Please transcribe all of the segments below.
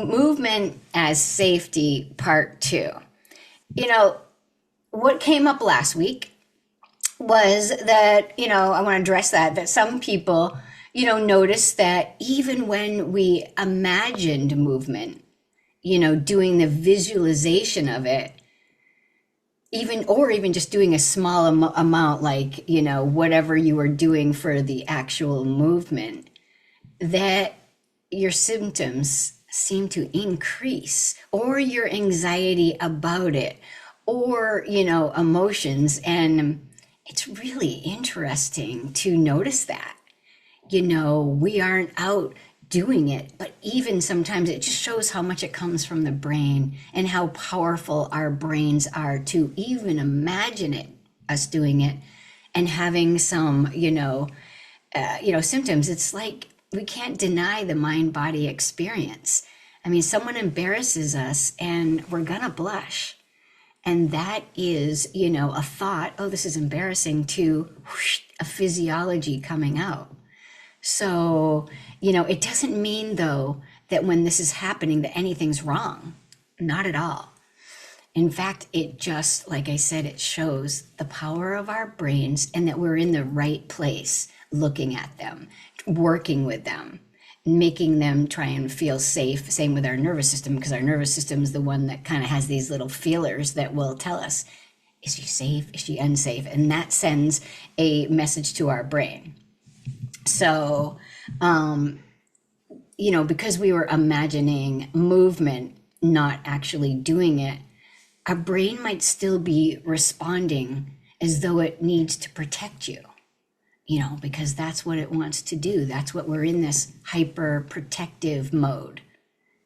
movement as safety, part two. What came up last week was that, I want to address that some people, notice that even when we imagined movement, doing the visualization of it, even just doing a small amount, like, whatever you were doing for the actual movement, that your symptoms seem to increase, or your anxiety about it, or, emotions. And it's really interesting to notice that, we aren't out doing it, but even sometimes it just shows how much it comes from the brain and how powerful our brains are to even imagine us doing it and having some, symptoms. It's like we can't deny the mind-body experience. I mean, someone embarrasses us and we're gonna blush. And that is, a thought, oh, this is embarrassing, to whoosh, a physiology coming out. So, it doesn't mean, though, that when this is happening that anything's wrong. Not at all. In fact, it just, like I said, it shows the power of our brains and that we're in the right place, looking at them, working with them, making them try and feel safe. Same with our nervous system, because our nervous system is the one that kind of has these little feelers that will tell us, is she safe? Is she unsafe? And that sends a message to our brain. So, because we were imagining movement, not actually doing it, our brain might still be responding as though it needs to protect you, because that's what it wants to do. That's what we're in, this hyper protective mode.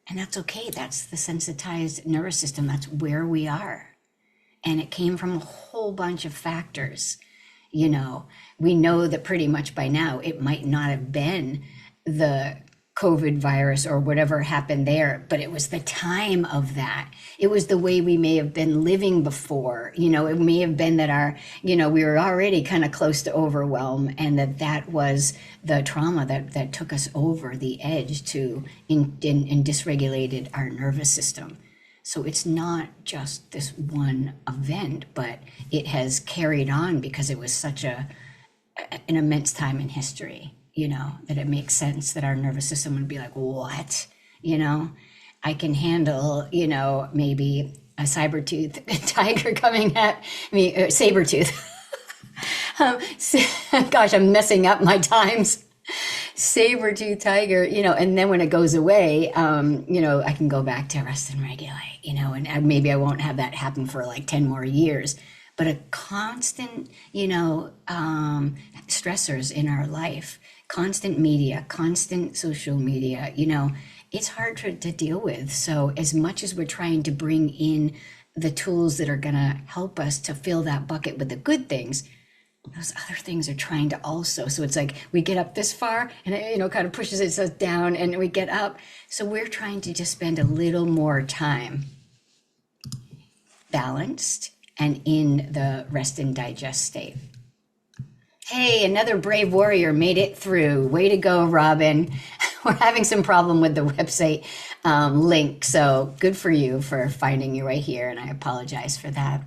And that's okay. That's the sensitized nervous system. That's where we are. And it came from a whole bunch of factors. We know that pretty much by now it might not have been the COVID virus or whatever happened there, but it was the time of that. It was the way we may have been living before. It may have been that we were already kind of close to overwhelm, and that was the trauma that took us over the edge to and dysregulated our nervous system. So it's not just this one event, but it has carried on because it was such an immense time in history, that it makes sense that our nervous system would be like, what? I can handle, maybe a saber-tooth tiger coming at me, saber-tooth. Gosh, I'm messing up my times. Saber-tooth tiger, and then when it goes away, I can go back to rest and regulate, and maybe I won't have that happen for like 10 more years. But a constant, stressors in our life, constant media, constant social media, it's hard to deal with. So as much as we're trying to bring in the tools that are going to help us to fill that bucket with the good things, those other things are trying to also. So it's like we get up this far and it, kind of pushes itself down, and we get up. So we're trying to just spend a little more time balanced and in the rest and digest state. Hey, another brave warrior made it through. Way to go, Robin. We're having some problem with the website link. So good for you for finding your way here. And I apologize for that.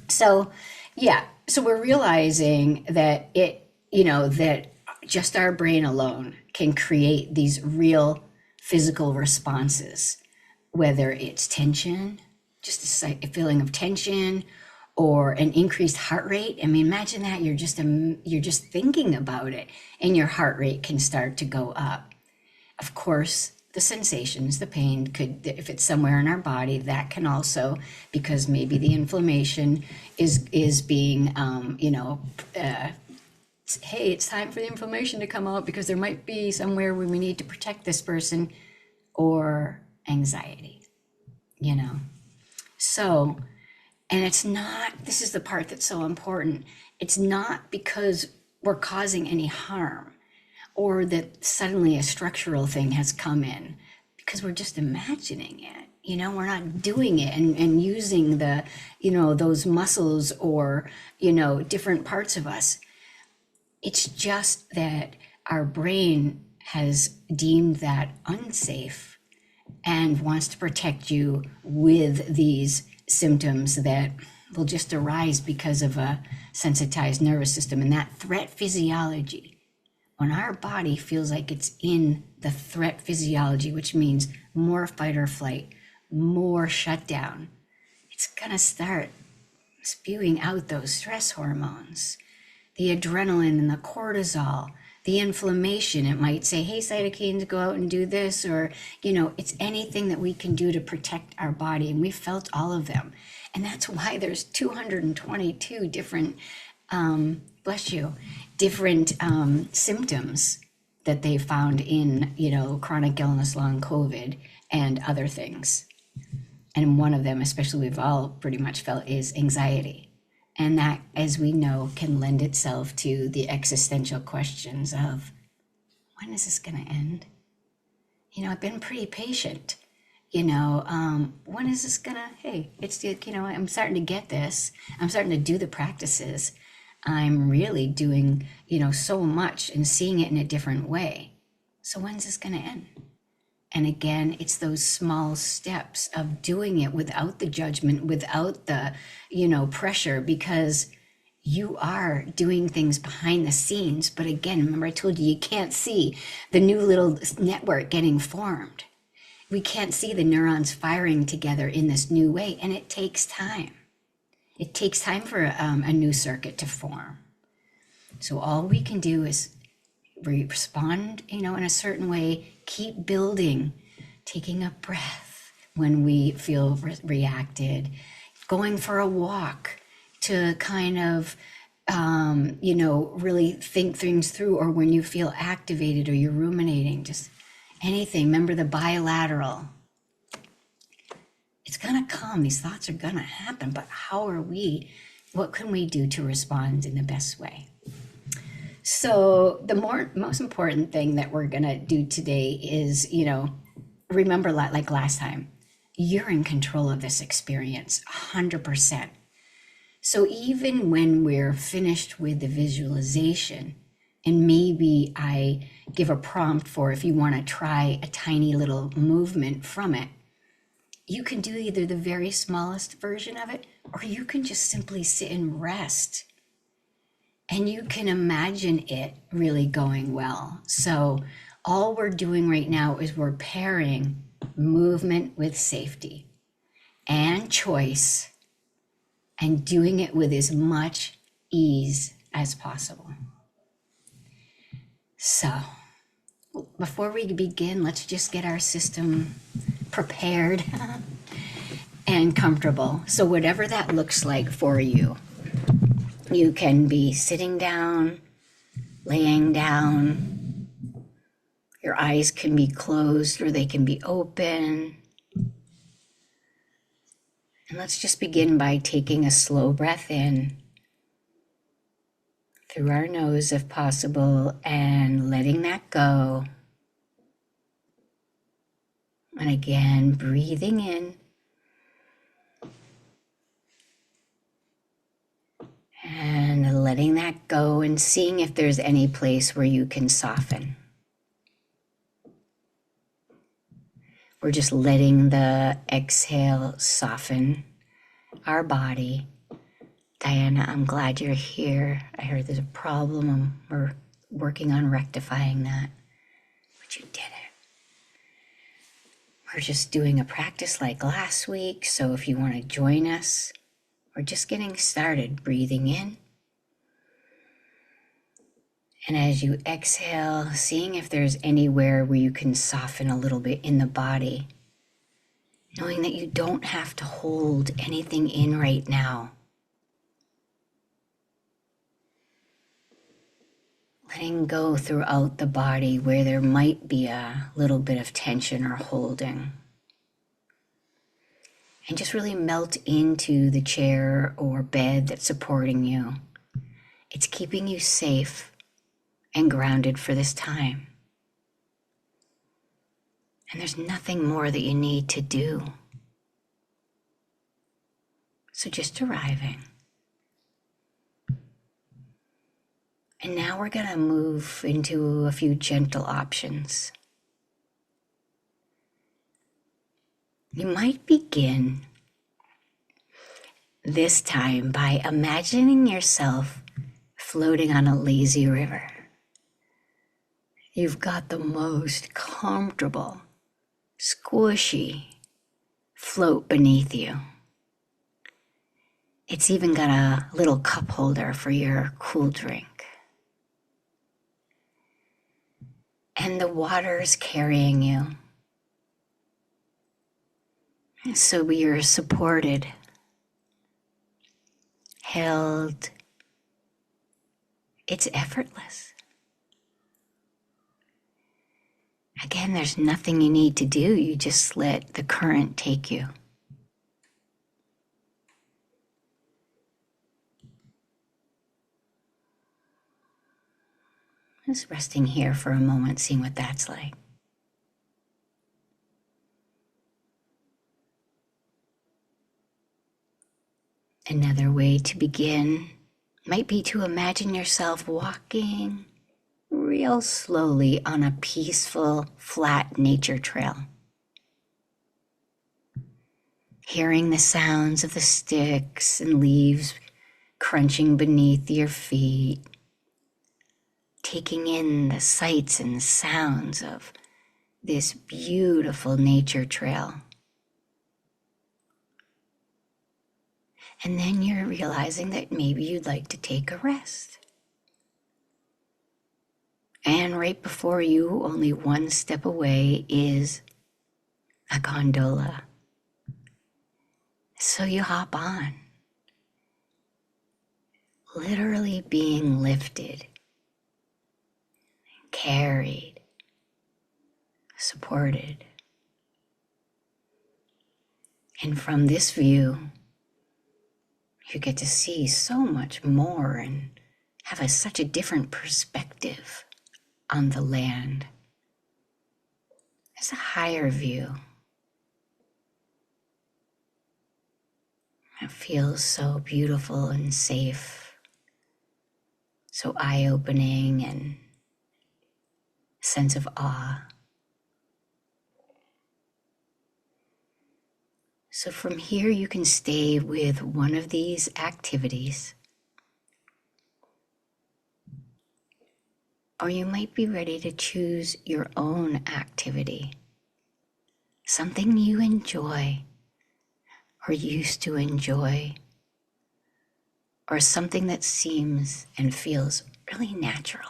So yeah, so we're realizing that that just our brain alone can create these real physical responses, whether it's tension, just a feeling of tension, or an increased heart rate. I mean, imagine that you're just thinking about it and your heart rate can start to go up. Of course, the sensations, the pain could, if it's somewhere in our body, that can also, because maybe the inflammation is being, hey, it's time for the inflammation to come out because there might be somewhere where we need to protect this person, or anxiety, So, and it's not, this is the part that's so important. It's not because we're causing any harm or that suddenly a structural thing has come in, because we're just imagining it. We're not doing it and using the, those muscles or, different parts of us. It's just that our brain has deemed that unsafe and wants to protect you with these symptoms that will just arise because of a sensitized nervous system. And that threat physiology, when our body feels like it's in the threat physiology, which means more fight or flight, more shutdown, it's going to start spewing out those stress hormones, the adrenaline and the cortisol, the inflammation. It might say, hey, cytokines, go out and do this, or, it's anything that we can do to protect our body. And we felt all of them. And that's why there's 222 different, bless you, different symptoms that they found in, chronic illness, long COVID, and other things. And one of them, especially we've all pretty much felt, is anxiety. And that, as we know, can lend itself to the existential questions of, when is this going to end? I've been pretty patient. When is this going to, hey, it's, I'm starting to get this. I'm starting to do the practices. I'm really doing, so much and seeing it in a different way. So when's this going to end? And again, it's those small steps of doing it without the judgment, without the, pressure, because you are doing things behind the scenes. But again, remember I told you can't see the new little network getting formed. We can't see the neurons firing together in this new way. And it takes time. It takes time for a new circuit to form. So all we can do is respond, in a certain way, keep building, taking a breath when we feel reacted, going for a walk to kind of, really think things through, or when you feel activated or you're ruminating, just anything. Remember the bilateral. It's going to come. These thoughts are going to happen, but what can we do to respond in the best way? So the most important thing that we're going to do today is, remember, like last time, you're in control of this experience 100%. So even when we're finished with the visualization, and maybe I give a prompt for if you want to try a tiny little movement from it, you can do either the very smallest version of it, or you can just simply sit and rest. And you can imagine it really going well. So all we're doing right now is we're pairing movement with safety and choice, and doing it with as much ease as possible. So before we begin, let's just get our system prepared and comfortable. So whatever that looks like for you, you can be sitting down, laying down. Your eyes can be closed or they can be open. And let's just begin by taking a slow breath in through our nose if possible, and letting that go. And again, breathing in. And letting that go, and seeing if there's any place where you can soften. We're just letting the exhale soften our body. Diana, I'm glad you're here. I heard there's a problem. We're working on rectifying that, but you did it. We're just doing a practice like last week, so if you want to join us, we're just getting started. Breathing in. And as you exhale, seeing if there's anywhere where you can soften a little bit in the body, knowing that you don't have to hold anything in right now. Letting go throughout the body where there might be a little bit of tension or holding. And just really melt into the chair or bed that's supporting you. It's keeping you safe and grounded for this time. And there's nothing more that you need to do. So just arriving. And now we're going to move into a few gentle options. You might begin this time by imagining yourself floating on a lazy river. You've got the most comfortable, squishy float beneath you. It's even got a little cup holder for your cool drink. And the water's carrying you. So you're supported, held. It's effortless. Again, there's nothing you need to do. You just let the current take you. Just resting here for a moment, seeing what that's like. Another way to begin might be to imagine yourself walking real slowly on a peaceful, flat nature trail. Hearing the sounds of the sticks and leaves crunching beneath your feet. Taking in the sights and sounds of this beautiful nature trail. And then you're realizing that maybe you'd like to take a rest. And right before you, only one step away, is a gondola. So you hop on, literally being lifted, carried, supported. And from this view, you get to see so much more and have such a different perspective on the land. It's a higher view. It feels so beautiful and safe, so eye-opening and a sense of awe. So from here you can stay with one of these activities, or you might be ready to choose your own activity, something you enjoy or used to enjoy, or something that seems and feels really natural.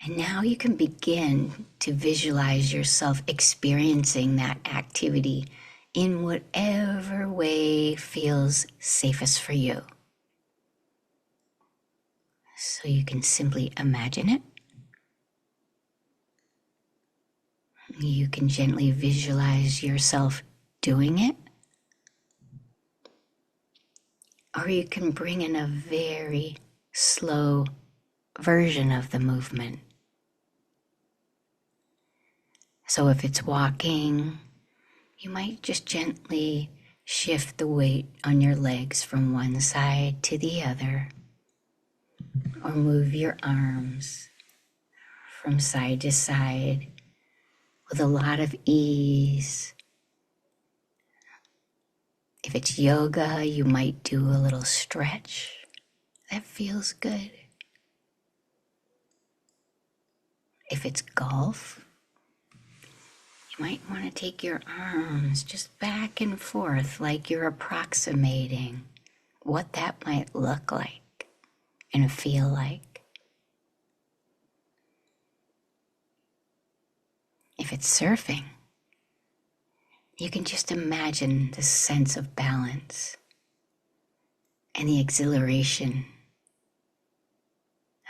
And now you can begin to visualize yourself experiencing that activity in whatever way feels safest for you. So you can simply imagine it. You can gently visualize yourself doing it. Or you can bring in a very slow version of the movement. So if it's walking, you might just gently shift the weight on your legs from one side to the other, or move your arms from side to side with a lot of ease. If it's yoga, you might do a little stretch. That feels good. If it's golf, you might want to take your arms just back and forth like you're approximating what that might look like and feel like. If it's surfing, you can just imagine the sense of balance and the exhilaration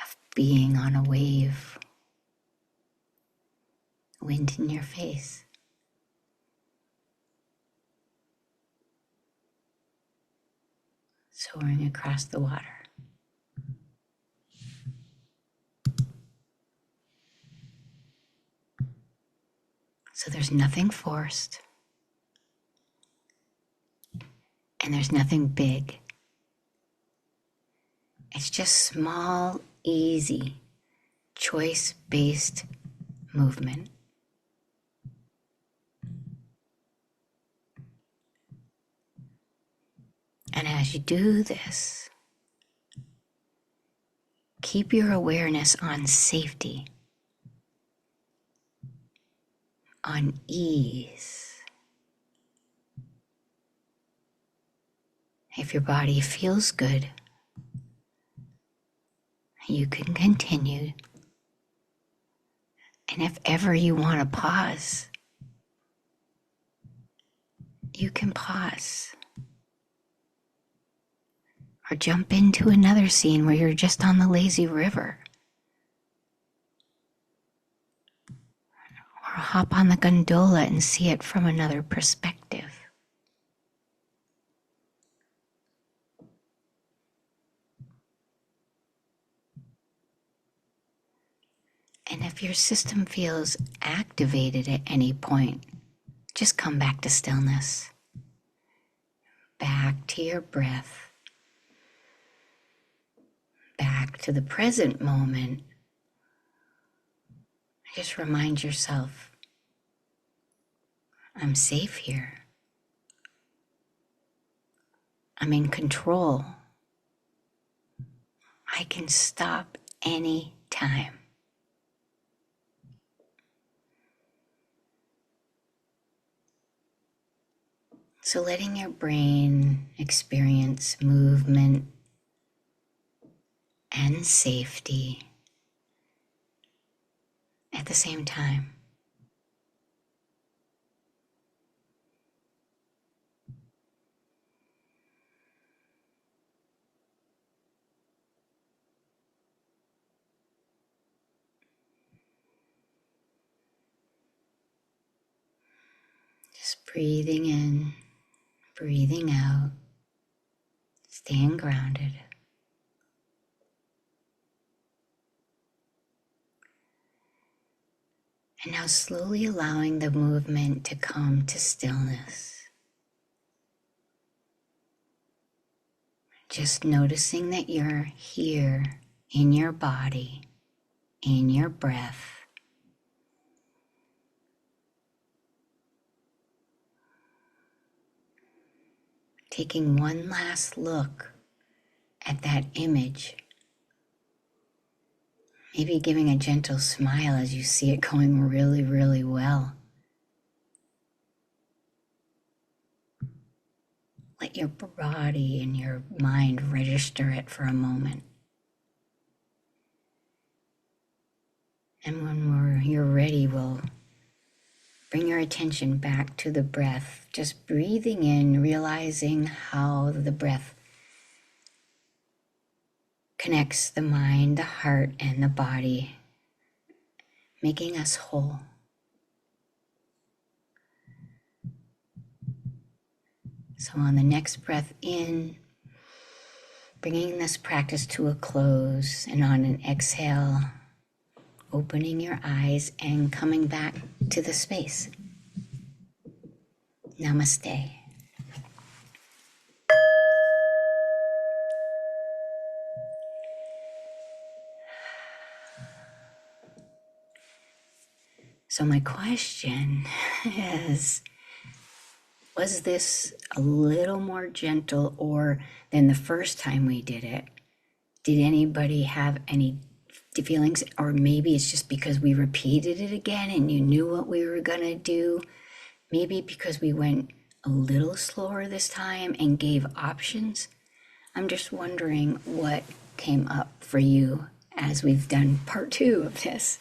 of being on a wave, wind in your face. Soaring across the water. So there's nothing forced, and there's nothing big. It's just small, easy, choice-based movement. And as you do this, keep your awareness on safety, on ease. If your body feels good, you can continue. And if ever you want to pause, you can pause. Or jump into another scene where you're just on the lazy river. Or hop on the gondola and see it from another perspective. And if your system feels activated at any point, just come back to stillness. Back to your breath. Back to the present moment. Just remind yourself, I'm safe here. I'm in control. I can stop any time. So letting your brain experience movement and safety at the same time. Just breathing in, breathing out, staying grounded. And now slowly allowing the movement to come to stillness. Just noticing that you're here in your body, in your breath. Taking one last look at that image. Maybe giving a gentle smile as you see it going really, really well. Let your body and your mind register it for a moment. And when you're ready, we'll bring your attention back to the breath. Just breathing in, realizing how the breath connects the mind, the heart, and the body, making us whole. So on the next breath in, bringing this practice to a close, and on an exhale, opening your eyes and coming back to the space. Namaste. So my question is, was this a little more gentle or than the first time we did it? Did anybody have any feelings? Or maybe it's just because we repeated it again and you knew what we were gonna do. Maybe because we went a little slower this time and gave options. I'm just wondering what came up for you as we've done part 2 of this.